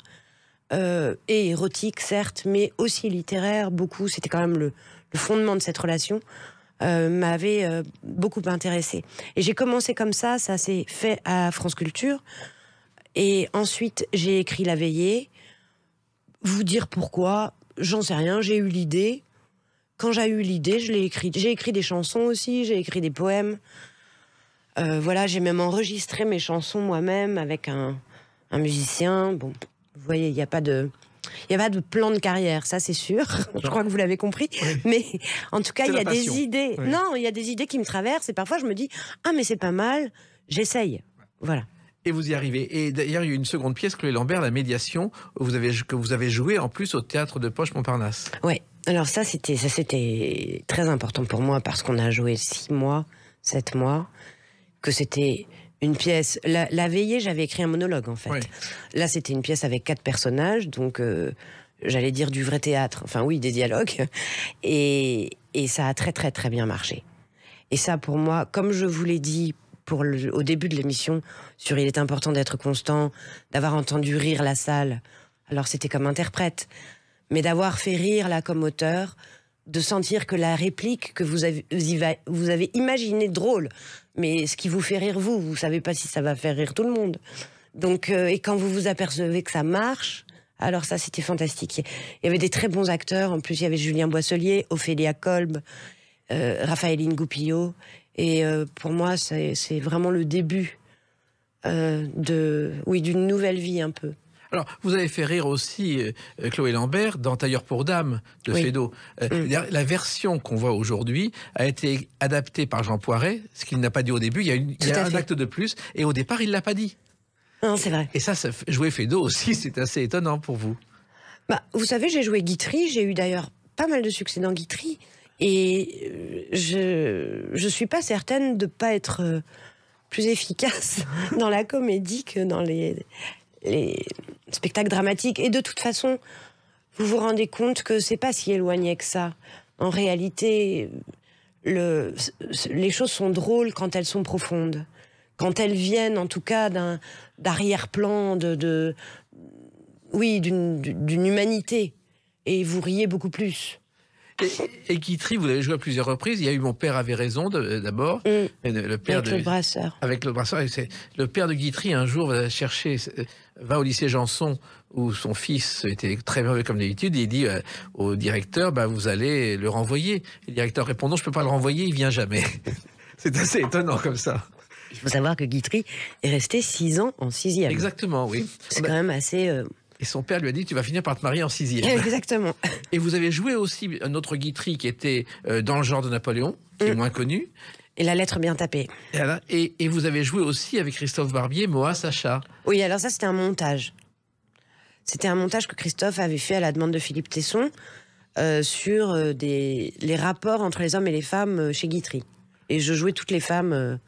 et érotique, certes, mais aussi littéraire, beaucoup, c'était quand même le fondement de cette relation, m'avait beaucoup intéressée. Et j'ai commencé comme ça s'est fait à France Culture, et ensuite j'ai écrit La Veillée. Vous dire pourquoi, j'en sais rien, j'ai eu l'idée. Quand j'ai eu l'idée, je l'ai écrite. J'ai écrit des chansons aussi, j'ai écrit des poèmes. Voilà, j'ai même enregistré mes chansons moi-même avec un musicien. Bon, vous voyez, il n'y a pas de plan de carrière, ça c'est sûr. Je crois que vous l'avez compris. Oui. Mais en tout cas, il y a des idées. Oui. Non, il y a des idées qui me traversent et parfois je me dis « Ah, mais c'est pas mal, j'essaye. » Voilà. Et vous y arrivez. Et d'ailleurs, il y a eu une seconde pièce, Chloé Lambert, La Médiation, que vous avez joué en plus au Théâtre de Poche Montparnasse. Ouais. Alors ça, c'était très important pour moi parce qu'on a joué 6 mois, 7 mois, que c'était une pièce... La Veillée, j'avais écrit un monologue, en fait. Oui. Là, c'était une pièce avec 4 personnages, donc j'allais dire du vrai théâtre. Enfin oui, des dialogues. Et ça a très, très, très bien marché. Et ça, pour moi, comme je vous l'ai dit au début de l'émission, sur il est important d'être constant, d'avoir entendu rire la salle, alors c'était comme interprète, mais d'avoir fait rire là comme auteur, de sentir que la réplique que vous avez imaginée drôle, mais ce qui vous fait rire vous savez pas si ça va faire rire tout le monde. Donc, et quand vous vous apercevez que ça marche, alors ça c'était fantastique. Il y avait des très bons acteurs, en plus il y avait Julien Boisselier, Ophélia Kolb, Raphaëline Goupillot. Et pour moi, c'est vraiment le début d'une nouvelle vie un peu. Alors, vous avez fait rire aussi Chloé Lambert dans Tailleur pour Dame de Feydeau. La version qu'on voit aujourd'hui a été adaptée par Jean Poiret, ce qu'il n'a pas dit au début. Il y a un acte de plus, et au départ, il ne l'a pas dit. Non, c'est vrai. Et ça jouer Feydeau aussi, c'est assez étonnant pour vous. Bah, vous savez, j'ai joué Guitry, j'ai eu d'ailleurs pas mal de succès dans Guitry. Et je suis pas certaine de pas être plus efficace dans la comédie que dans les spectacles dramatiques. Et de toute façon, vous vous rendez compte que c'est pas si éloigné que ça. En réalité, les choses sont drôles quand elles sont profondes. Quand elles viennent, en tout cas, d'arrière-plan, d'une humanité. Et vous riez beaucoup plus. Et Guitry, vous l'avez joué à plusieurs reprises. Il y a eu Mon père avait raison d'abord. Le père avec le Brasseur. Avec le Brasseur. Le père de Guitry, un jour, va au lycée Janson, où son fils était très mauvais comme d'habitude. Il dit au directeur, vous allez le renvoyer. Et le directeur répond, non, je ne peux pas le renvoyer, il ne vient jamais. C'est assez étonnant comme ça. Il faut savoir que Guitry est resté 6 ans en 6e. Exactement, oui. C'est quand même assez... Et son père lui a dit, tu vas finir par te marier en 6e. Exactement. Et vous avez joué aussi un autre Guitry qui était dans le genre de Napoléon, qui est moins connu. Et La lettre bien tapée. Et vous avez joué aussi avec Christophe Barbier, Moa Sacha. Oui, alors ça, c'était un montage. C'était un montage que Christophe avait fait à la demande de Philippe Tesson sur les rapports entre les hommes et les femmes chez Guitry. Et je jouais toutes les femmes,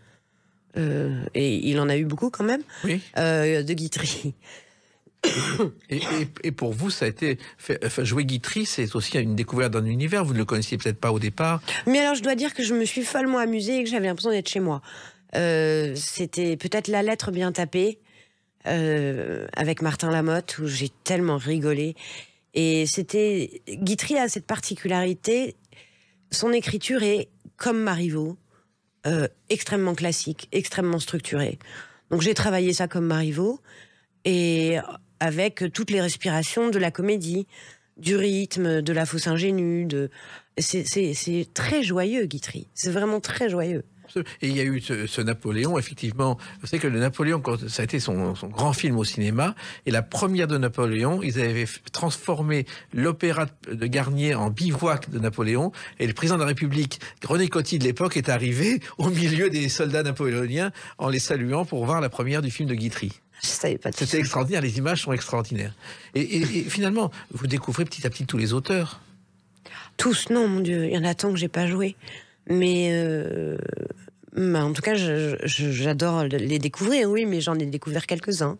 et il en a eu beaucoup quand même, oui. De Guitry. Et pour vous, ça a été jouer Guitry, c'est aussi une découverte d'un univers. Vous ne le connaissiez peut-être pas au départ. Mais alors, je dois dire que je me suis follement amusée et que j'avais l'impression d'être chez moi. C'était peut-être La lettre bien tapée avec Martin Lamotte, où j'ai tellement rigolé. Et Guitry a cette particularité, son écriture est comme Marivaux, extrêmement classique, extrêmement structurée. Donc j'ai travaillé ça comme Marivaux, et avec toutes les respirations de la comédie, du rythme, de la fausse ingénue. C'est très joyeux, Guitry. C'est vraiment très joyeux. Et il y a eu ce Napoléon, effectivement. Vous savez que le Napoléon, quand ça a été son grand film au cinéma, et la première de Napoléon, ils avaient transformé l'opéra de Garnier en bivouac de Napoléon, et le président de la République, René Coty de l'époque, est arrivé au milieu des soldats napoléoniens en les saluant pour voir la première du film de Guitry. Je savais pas. C'était extraordinaire, les images sont extraordinaires. Et finalement, vous découvrez petit à petit tous les auteurs. Tous, non, mon Dieu, il y en a tant que j'ai pas joué. Mais en tout cas, j'adore les découvrir, oui, mais j'en ai découvert quelques-uns.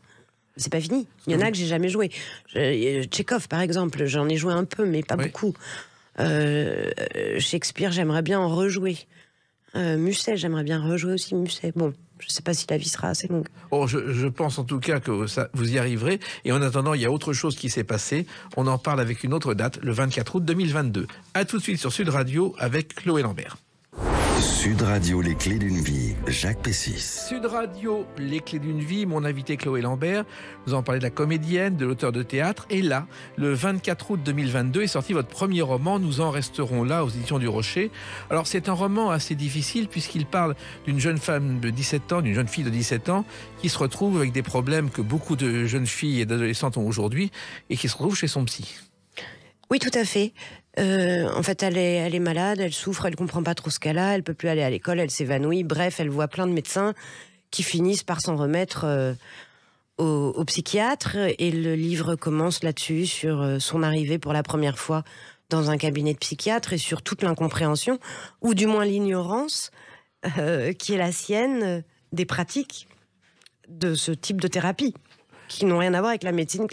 C'est pas fini. Il y en a que j'ai jamais joué. Tchekhov, par exemple, j'en ai joué un peu, mais pas beaucoup. Shakespeare, j'aimerais bien en rejouer. Musset, j'aimerais bien rejouer aussi Musset. Bon, je sais pas si la vie sera assez longue. Oh, je pense en tout cas que vous y arriverez. Et en attendant, il y a autre chose qui s'est passé. On en parle avec une autre date, le 24 août 2022. À tout de suite sur Sud Radio avec Chloé Lambert. Sud Radio, les clés d'une vie, Jacques Pessis. Sud Radio, les clés d'une vie, mon invité Chloé Lambert. Nous en parlez de la comédienne, de l'auteur de théâtre. Et là, le 24 août 2022 est sorti votre premier roman, Nous en resterons là, aux éditions du Rocher. Alors c'est un roman assez difficile puisqu'il parle d'une jeune femme de 17 ans, d'une jeune fille de 17 ans, qui se retrouve avec des problèmes que beaucoup de jeunes filles et d'adolescentes ont aujourd'hui et qui se retrouve chez son psy. Oui, tout à fait. En fait, elle est malade, elle souffre, elle comprend pas trop ce qu'elle a, elle peut plus aller à l'école, elle s'évanouit. Bref, elle voit plein de médecins qui finissent par s'en remettre au psychiatre. Et le livre commence là-dessus, sur son arrivée pour la première fois dans un cabinet de psychiatre et sur toute l'incompréhension, ou du moins l'ignorance, qui est la sienne des pratiques de ce type de thérapie, qui n'ont rien à voir avec la médecine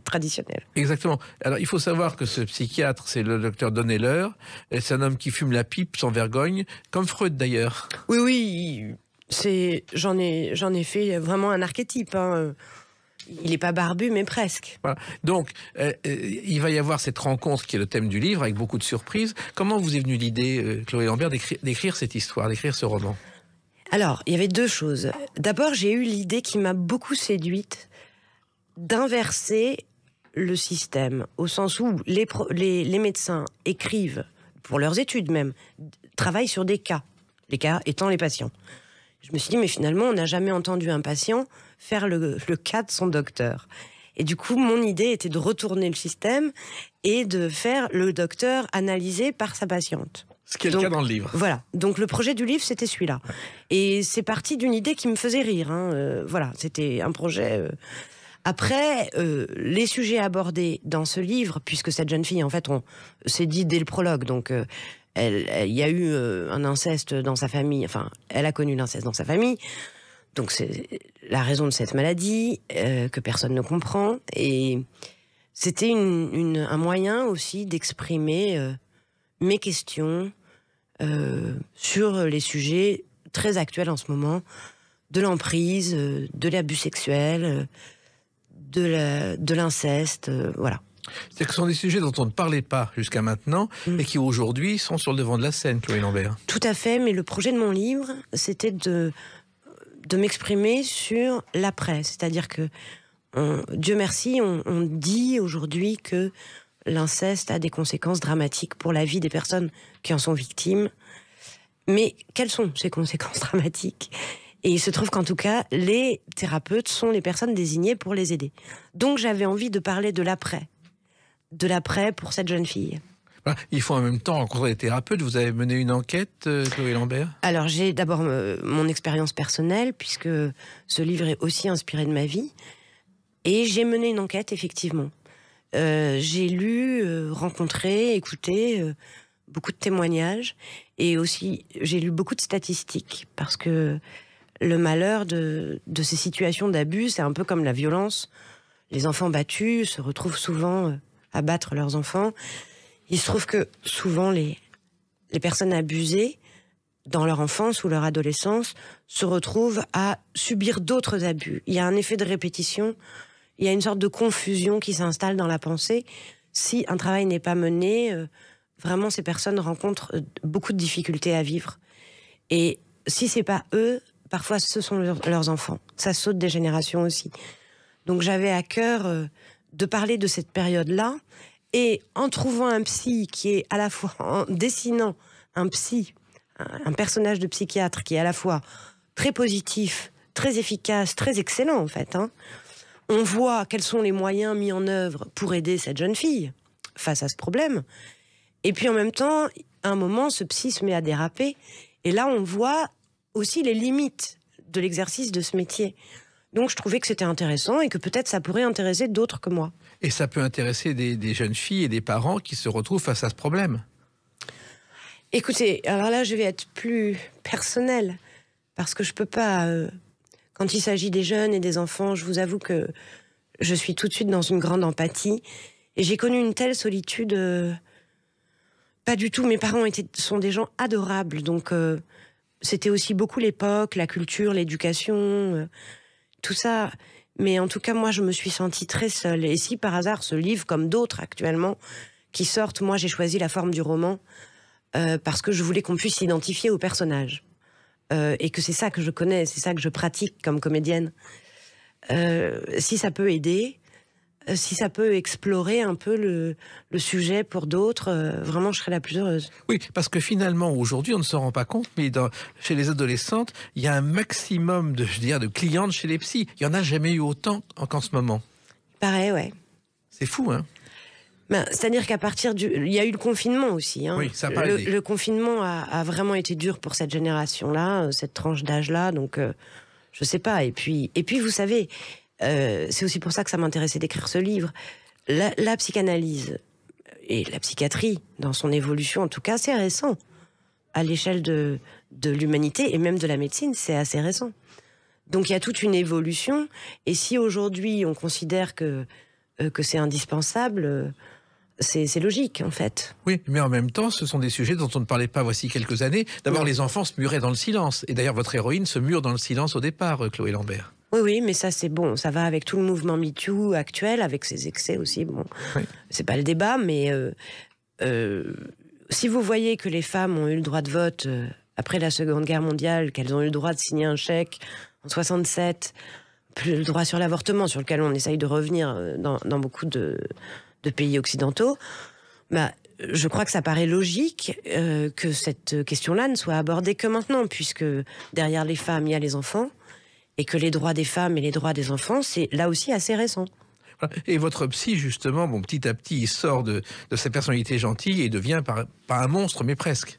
traditionnelle. Exactement. Alors, il faut savoir que ce psychiatre, c'est le docteur Donneller. C'est un homme qui fume la pipe sans vergogne, comme Freud d'ailleurs. Oui, j'en ai fait vraiment un archétype. Hein. Il n'est pas barbu, mais presque. Voilà. Donc, il va y avoir cette rencontre qui est le thème du livre, avec beaucoup de surprises. Comment vous est venue l'idée, Chloé Lambert, d'écrire cette histoire, d'écrire ce roman ? Alors, il y avait deux choses. D'abord, j'ai eu l'idée qui m'a beaucoup séduite d'inverser le système, au sens où les médecins écrivent, pour leurs études même, travaillent sur des cas, les cas étant les patients. Je me suis dit, mais finalement, on n'a jamais entendu un patient faire le cas de son docteur. Et du coup, mon idée était de retourner le système et de faire le docteur analysé par sa patiente. Ce qui est le cas dans le livre. Voilà. Donc le projet du livre, c'était celui-là. Et c'est parti d'une idée qui me faisait rire. Hein. Voilà, c'était un projet. Après, les sujets abordés dans ce livre, puisque cette jeune fille, en fait, on s'est dit dès le prologue, donc il y a eu un inceste dans sa famille. Enfin, elle a connu l'inceste dans sa famille. Donc c'est la raison de cette maladie que personne ne comprend. Et c'était un moyen aussi d'exprimer mes questions sur les sujets très actuels en ce moment, de l'emprise, de l'abus sexuel, de l'inceste, voilà. C'est que ce sont des sujets dont on ne parlait pas jusqu'à maintenant et qui aujourd'hui sont sur le devant de la scène, Chloé Lambert. Tout à fait, mais le projet de mon livre, c'était de m'exprimer sur l'après. C'est-à-dire que, Dieu merci, on dit aujourd'hui que l'inceste a des conséquences dramatiques pour la vie des personnes qui en sont victimes. Mais quelles sont ces conséquences dramatiques ? Et il se trouve qu'en tout cas, les thérapeutes sont les personnes désignées pour les aider. Donc j'avais envie de parler de l'après pour cette jeune fille. Voilà. Il faut en même temps rencontrer les thérapeutes. Vous avez mené une enquête, Chloé Lambert ? Alors j'ai d'abord mon expérience personnelle, puisque ce livre est aussi inspiré de ma vie. Et j'ai mené une enquête, effectivement. J'ai lu, rencontré, écouté beaucoup de témoignages. Et aussi, j'ai lu beaucoup de statistiques, parce que le malheur de ces situations d'abus, c'est un peu comme la violence. Les enfants battus se retrouvent souvent à battre leurs enfants. Il se trouve que souvent, les personnes abusées, dans leur enfance ou leur adolescence, se retrouvent à subir d'autres abus. Il y a un effet de répétition, il y a une sorte de confusion qui s'installe dans la pensée. Si un travail n'est pas mené, vraiment, ces personnes rencontrent beaucoup de difficultés à vivre. Et si c'est pas eux, parfois ce sont leurs enfants. Ça saute des générations aussi. Donc j'avais à cœur de parler de cette période-là, et en trouvant un psy qui est à la fois, en dessinant un psy un personnage de psychiatre qui est à la fois très positif, très efficace, très excellent en fait. On voit quels sont les moyens mis en œuvre pour aider cette jeune fille face à ce problème. Et puis en même temps, à un moment, ce psy se met à déraper. Et là, on voit aussi les limites de l'exercice de ce métier. Donc je trouvais que c'était intéressant et que peut-être ça pourrait intéresser d'autres que moi. Et ça peut intéresser des jeunes filles et des parents qui se retrouvent face à ce problème. Écoutez, alors là, je vais être plus personnelle. Parce que je peux pas... quand il s'agit des jeunes et des enfants, je vous avoue que je suis tout de suite dans une grande empathie. Et j'ai connu une telle solitude... pas du tout. Mes parents sont des gens adorables. Donc, c'était aussi beaucoup l'époque, la culture, l'éducation, tout ça. Mais en tout cas, moi, je me suis sentie très seule. Et si, par hasard, ce livre, comme d'autres actuellement, qui sortent, moi, j'ai choisi la forme du roman parce que je voulais qu'on puisse s'identifier au personnage. Et que c'est ça que je connais, c'est ça que je pratique comme comédienne. Si ça peut aider, si ça peut explorer un peu le sujet pour d'autres, vraiment je serais la plus heureuse. Oui, parce que finalement, aujourd'hui, on ne se rend pas compte, mais chez les adolescentes, il y a un maximum de clientes chez les psys. Il n'y en a jamais eu autant qu'en ce moment. Pareil, ouais. C'est fou, hein? C'est-à-dire qu'à partir il y a eu le confinement aussi. Oui, ça a pas aidé. Le confinement a vraiment été dur pour cette génération-là, cette tranche d'âge-là, donc je sais pas. Et puis vous savez, c'est aussi pour ça que ça m'intéressait d'écrire ce livre. La psychanalyse et la psychiatrie, dans son évolution, en tout cas, c'est récent. À l'échelle de l'humanité et même de la médecine, c'est assez récent. Donc il y a toute une évolution. Et si aujourd'hui on considère que c'est indispensable, c'est logique en fait. Oui, mais en même temps, ce sont des sujets dont on ne parlait pas voici quelques années. D'abord, les enfants se muraient dans le silence. Et d'ailleurs, votre héroïne se mure dans le silence au départ, Chloé Lambert. Oui, mais ça c'est bon, ça va avec tout le mouvement MeToo actuel, avec ses excès aussi. Bon, oui. C'est pas le débat, mais si vous voyez que les femmes ont eu le droit de vote après la Seconde Guerre mondiale, qu'elles ont eu le droit de signer un chèque en 67, le droit sur l'avortement, sur lequel on essaye de revenir dans beaucoup de pays occidentaux, je crois que ça paraît logique que cette question-là ne soit abordée que maintenant, puisque derrière les femmes, il y a les enfants, et que les droits des femmes et les droits des enfants, c'est là aussi assez récent. Et votre psy, justement, petit à petit, il sort de sa personnalité gentille et devient pas un monstre, mais presque.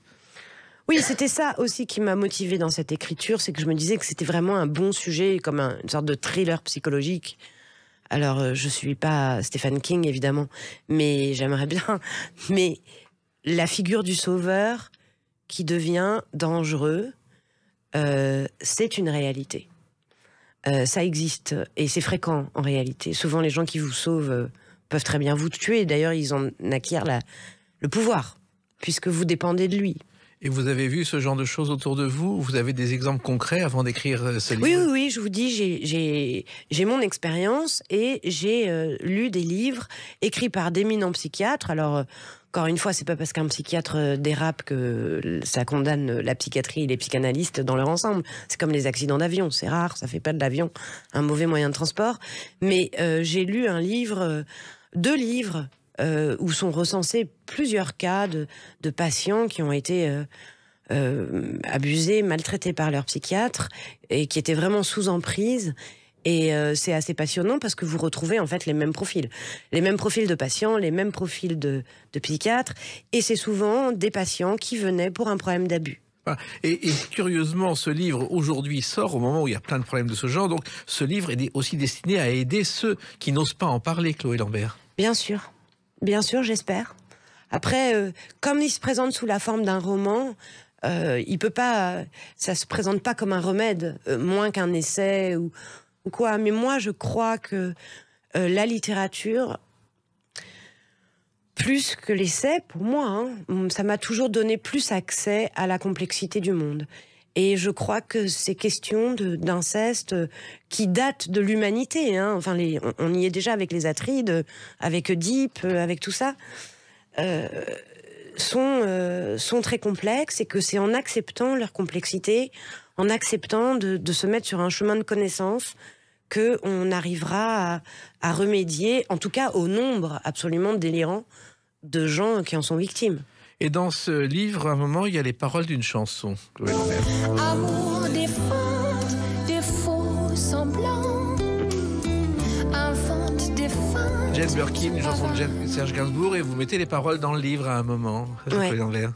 Oui, c'était ça aussi qui m'a motivée dans cette écriture, c'est que je me disais que c'était vraiment un bon sujet, comme une sorte de thriller psychologique. Alors, je suis pas Stephen King, évidemment, mais j'aimerais bien. Mais la figure du sauveur qui devient dangereux, c'est une réalité. Ça existe, et c'est fréquent en réalité. Souvent, les gens qui vous sauvent peuvent très bien vous tuer. D'ailleurs, ils en acquièrent le pouvoir, puisque vous dépendez de lui. Et vous avez vu ce genre de choses autour de vous? Vous avez des exemples concrets avant d'écrire ce livre? Oui, je vous dis, j'ai mon expérience et j'ai lu des livres écrits par d'éminents psychiatres. Alors, encore une fois, c'est pas parce qu'un psychiatre dérape que ça condamne la psychiatrie et les psychanalystes dans leur ensemble. C'est comme les accidents d'avion, c'est rare, ça fait pas de l'avion un mauvais moyen de transport. Mais j'ai lu deux livres, où sont recensés plusieurs cas de patients qui ont été abusés, maltraités par leur psychiatre et qui étaient vraiment sous emprise. Et c'est assez passionnant parce que vous retrouvez en fait les mêmes profils de patients, les mêmes profils de psychiatres, et c'est souvent des patients qui venaient pour un problème d'abus. Et curieusement, ce livre aujourd'hui sort au moment où il y a plein de problèmes de ce genre, donc ce livre est aussi destiné à aider ceux qui n'osent pas en parler, Chloé Lambert. Bien sûr, j'espère. Après, comme il se présente sous la forme d'un roman, il peut pas, ça se présente pas comme un remède, moins qu'un essai ou quoi. Mais moi, je crois que la littérature, plus que l'essai, pour moi, ça m'a toujours donné plus accès à la complexité du monde. Et je crois que ces questions d'inceste qui datent de l'humanité, enfin on y est déjà avec les Atrides, avec Oedipe, avec tout ça, sont très complexes, et que c'est en acceptant leur complexité, en acceptant de se mettre sur un chemin de connaissance, qu'on arrivera à remédier, en tout cas au nombre absolument délirant de gens qui en sont victimes. Et dans ce livre, à un moment, il y a les paroles d'une chanson. Chloé Lambert. Amour des feintes, des faux semblants, invente des fins. Jane Birkin, une chanson de Serge Gainsbourg, et vous mettez les paroles dans le livre à un moment. Ouais. Chloé Lambert.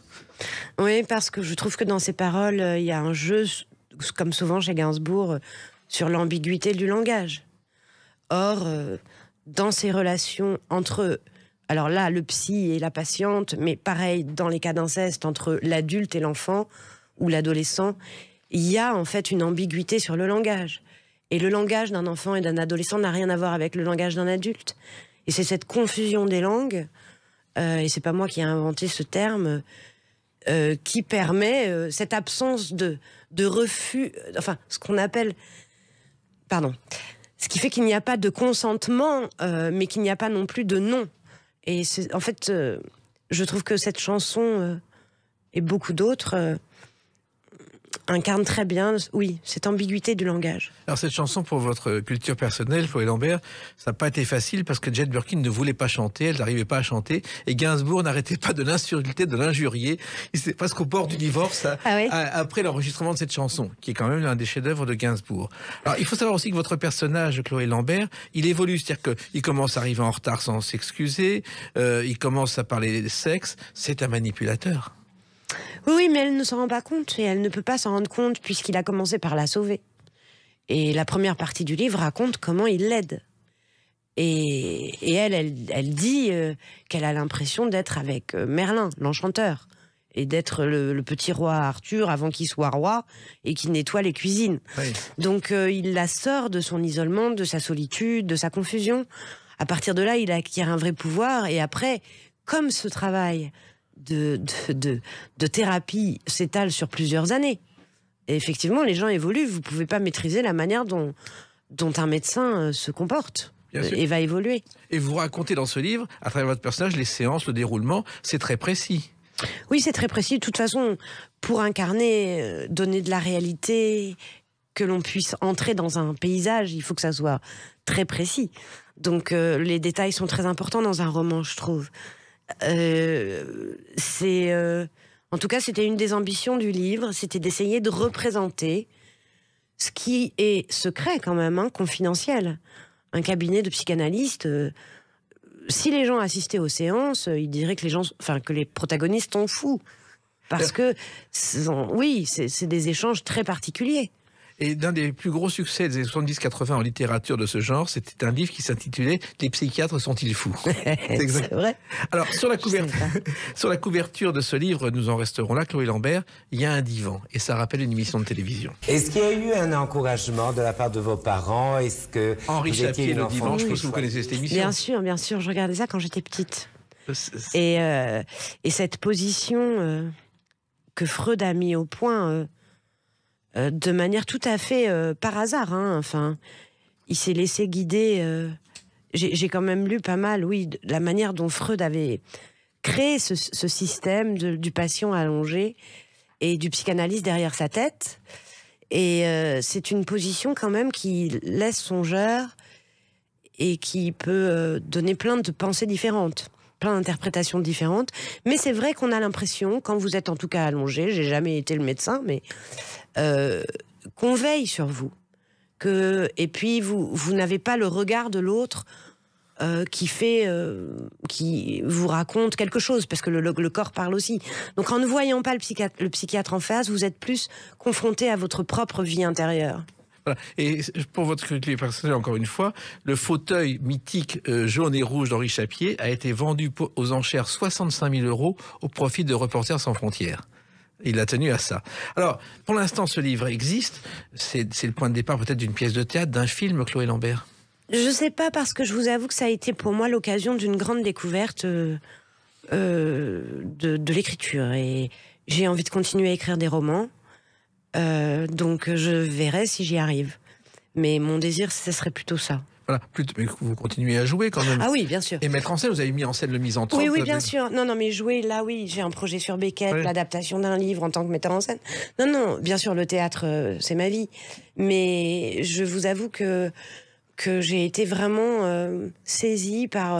Oui, parce que je trouve que dans ces paroles, il y a un jeu, comme souvent chez Gainsbourg, sur l'ambiguïté du langage. Or, dans ces relations entre, alors là, le psy et la patiente, mais pareil, dans les cas d'inceste, entre l'adulte et l'enfant, ou l'adolescent, il y a en fait une ambiguïté sur le langage. Et le langage d'un enfant et d'un adolescent n'a rien à voir avec le langage d'un adulte. Et c'est cette confusion des langues, et c'est pas moi qui ai inventé ce terme, qui permet cette absence de refus, enfin, ce qu'on appelle... Pardon. Ce qui fait qu'il n'y a pas de consentement, mais qu'il n'y a pas non plus de non. Et en fait, je trouve que cette chanson, et beaucoup d'autres, incarne très bien, oui, cette ambiguïté du langage. Alors cette chanson, pour votre culture personnelle, Chloé Lambert, ça n'a pas été facile parce que Jane Birkin ne voulait pas chanter, elle n'arrivait pas à chanter, et Gainsbourg n'arrêtait pas de l'insulter, de l'injurier. Il était presque au bord du divorce après l'enregistrement de cette chanson, qui est quand même l'un des chefs-d'œuvre de Gainsbourg. Alors il faut savoir aussi que votre personnage, Chloé Lambert, il évolue, c'est-à-dire qu'il commence à arriver en retard sans s'excuser, il commence à parler de sexe, c'est un manipulateur. Oui, mais elle ne s'en rend pas compte, et elle ne peut pas s'en rendre compte puisqu'il a commencé par la sauver. Et la première partie du livre raconte comment il l'aide. Et elle dit qu'elle a l'impression d'être avec Merlin, l'enchanteur, et d'être le petit roi Arthur avant qu'il soit roi et qu'il nettoie les cuisines. Oui. Donc il la sort de son isolement, de sa solitude, de sa confusion. À partir de là, il acquiert un vrai pouvoir, et après, comme ce travail de thérapie s'étale sur plusieurs années. Et effectivement, les gens évoluent. Vous ne pouvez pas maîtriser la manière dont un médecin se comporte et va évoluer. Et vous racontez dans ce livre, à travers votre personnage, les séances, le déroulement, c'est très précis. Oui, c'est très précis. De toute façon, pour incarner, donner de la réalité, que l'on puisse entrer dans un paysage, il faut que ça soit très précis. Donc les détails sont très importants dans un roman, je trouve. En tout cas, c'était une des ambitions du livre, c'était d'essayer de représenter ce qui est secret quand même, hein, confidentiel. Un cabinet de psychanalystes, si les gens assistaient aux séances, ils diraient que que les protagonistes sont fous, parce que oui, c'est des échanges très particuliers. Et l'un des plus gros succès des années 70-80 en littérature de ce genre, c'était un livre qui s'intitulait « Les psychiatres sont-ils fous ?» C'est vrai. Alors, sur la couverture de ce livre, nous en resterons là, Chloé Lambert, il y a un divan, et ça rappelle une émission de télévision. Est-ce qu'il y a eu un encouragement de la part de vos parents? Est-ce que Henri Chapier, le divan, je pense que vous connaissez cette émission. Bien sûr, je regardais ça quand j'étais petite. Et cette position que Freud a mis au point... de manière tout à fait par hasard, hein. Enfin, il s'est laissé guider. J'ai quand même lu pas mal, oui, la manière dont Freud avait créé ce système du patient allongé et du psychanalyste derrière sa tête. Et c'est une position quand même qui laisse songeur et qui peut donner plein de pensées différentes, plein d'interprétations différentes. Mais c'est vrai qu'on a l'impression, quand vous êtes en tout cas allongé, j'ai jamais été le médecin, mais qu'on veille sur vous. Et puis vous n'avez pas le regard de l'autre qui vous raconte quelque chose, parce que le corps parle aussi. Donc en ne voyant pas le psychiatre en face, vous êtes plus confronté à votre propre vie intérieure. Voilà. Et pour votre culture personnelle, encore une fois, le fauteuil mythique jaune et rouge d'Henri Chapier a été vendu aux enchères 65 000 € au profit de Reporters sans frontières. Il a tenu à ça. Alors, pour l'instant, ce livre existe. C'est le point de départ peut-être d'une pièce de théâtre, d'un film, Chloé Lambert. Je sais pas, parce que je vous avoue que ça a été pour moi l'occasion d'une grande découverte de l'écriture. Et j'ai envie de continuer à écrire des romans. Donc je verrai si j'y arrive. Mais mon désir, ce serait plutôt ça. Voilà, mais vous continuez à jouer quand même. Ah oui, bien sûr. Et mettre en scène, vous avez mis en scène le misanthrope. Oui, bien sûr. Non, mais jouer, là, oui, j'ai un projet sur Beckett, l'adaptation d'un livre en tant que metteur en scène. Non, bien sûr, le théâtre, c'est ma vie. Mais je vous avoue que j'ai été vraiment saisie par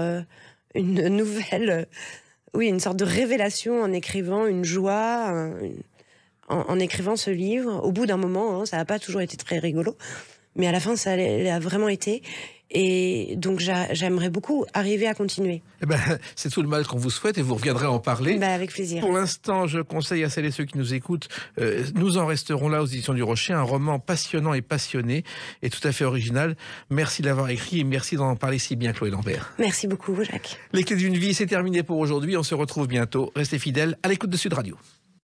une nouvelle oui, une sorte de révélation en écrivant, une joie, en écrivant ce livre. Au bout d'un moment, ça n'a pas toujours été très rigolo, mais à la fin, ça l'a vraiment été. Et donc, j'aimerais beaucoup arriver à continuer. Eh ben, c'est tout le mal qu'on vous souhaite et vous reviendrez en parler. Avec plaisir. Pour l'instant, je conseille à celles et ceux qui nous écoutent, Nous en resterons là aux éditions du Rocher, un roman passionnant et passionné et tout à fait original. Merci de l'avoir écrit et merci d'en parler si bien, Chloé Lambert. Merci beaucoup, Jacques. Les Clés d'une vie, c'est terminé pour aujourd'hui. On se retrouve bientôt. Restez fidèles à l'écoute de Sud Radio.